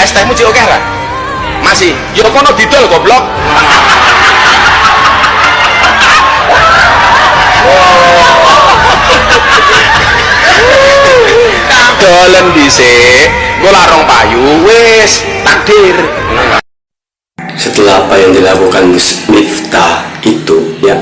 es tehmu cik oke ra? Masih, yo kono didol goblok. Dolen dhisik, engko larong payu wis takdir. Setelah apa yang dilakukan Gus Miftah itu ya,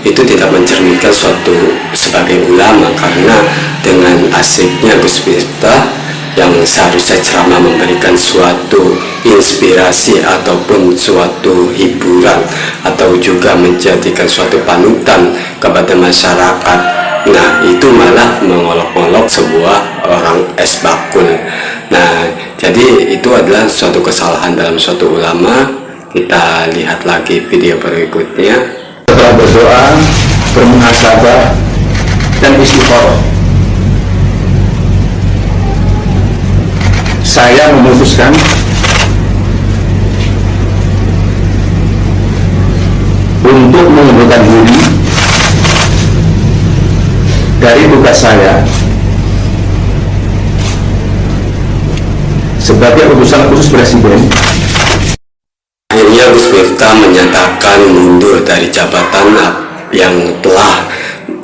itu tidak mencerminkan suatu sebagai ulama, karena dengan asiknya Gus Miftah yang seharusnya ceramah memberikan suatu inspirasi ataupun suatu hiburan atau juga menjadikan suatu panutan kepada masyarakat, nah itu malah mengolok-olok sebuah orang es bakul. Nah jadi itu adalah suatu kesalahan dalam suatu ulama. Kita lihat lagi video berikutnya. Setelah berdoa, bermuhasabah, dan istighfar, saya memutuskan untuk mengundurkan diri dari tugas saya sebagai utusan khusus Presiden. Akhirnya Gus Miftah menyatakan mundur dari jabatan yang telah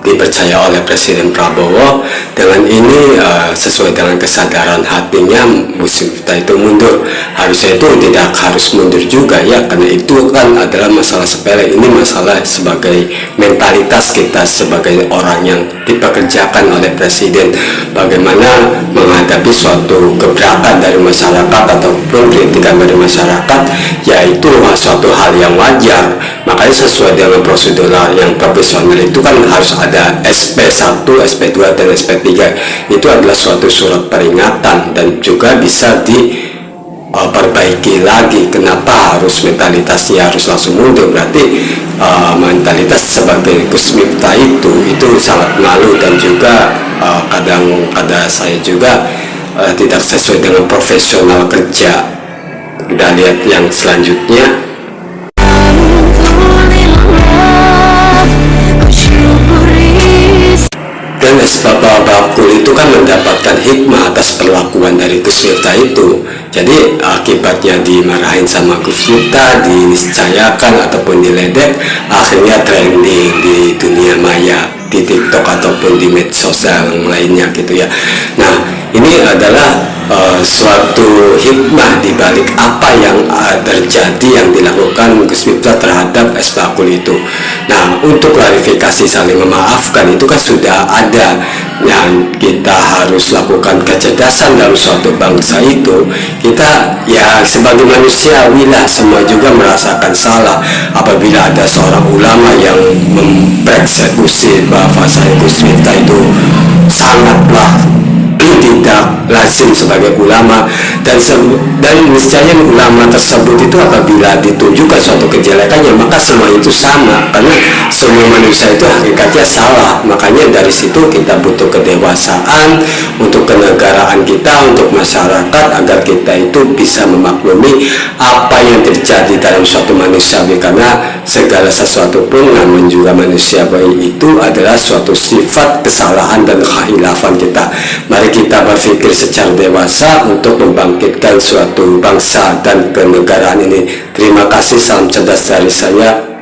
dipercaya oleh Presiden Prabowo. Dengan ini sesuai dengan kesadaran hatinya, Gus Miftah itu mundur. Harusnya itu tidak harus mundur juga ya, karena itu kan adalah masalah sepele. Ini masalah sebagai mentalitas kita sebagai orang yang dipekerjakan oleh Presiden, bagaimana menghadapi suatu gebrakan dari masyarakat ataupun kritikan dari masyarakat, yaitu suatu hal yang wajar. Makanya sesuai dengan prosedur yang profesional itu kan harus ada SP1, SP2, dan SP3. Itu adalah suatu surat peringatan dan juga bisa diperbaiki lagi. Kenapa harus mentalitasnya harus langsung mundur? Berarti mentalitas sebagai Gus Miftah itu sangat malu, dan juga kadang-kadang saya juga tidak sesuai dengan profesional kerja. Kita lihat yang selanjutnya. Dan Bapak Bakul itu kan mendapatkan hikmah atas perlakuan dari Gus Miftah itu. Jadi akibatnya dimarahin sama Gus Miftah, diniscayakan ataupun diledek, akhirnya trending di dunia maya, di TikTok ataupun di media sosial lainnya gitu ya. Nah ini adalah suatu hikmah dibalik apa yang terjadi yang dilakukan Gus Miftah terhadap es bakul itu. Nah untuk klarifikasi saling memaafkan itu kan sudah ada, yang kita harus lakukan kecerdasan dalam suatu bangsa itu. Kita ya sebagai manusiawi lah, semua juga merasakan salah apabila ada seorang ulama yang mempersekusi Bapak saya Gus Miftah itu sangatlah tidak lazim sebagai ulama, dan niscaya ulama tersebut itu apabila ditunjukkan suatu kejelekannya maka semua itu sama, karena semua manusia itu hakikatnya salah. Makanya dari situ kita butuh kedewasaan untuk kenegaraan kita, untuk masyarakat, agar kita itu bisa memaklumi apa yang terjadi dalam suatu manusiawi, karena segala sesuatu pun namun juga manusiawi itu adalah suatu sifat kesalahan dan khilafan kita. Mari kita berpikir secara dewasa untuk membangkitkan suatu bangsa dan kenegaraan ini. Terima kasih, salam cerdas dari saya.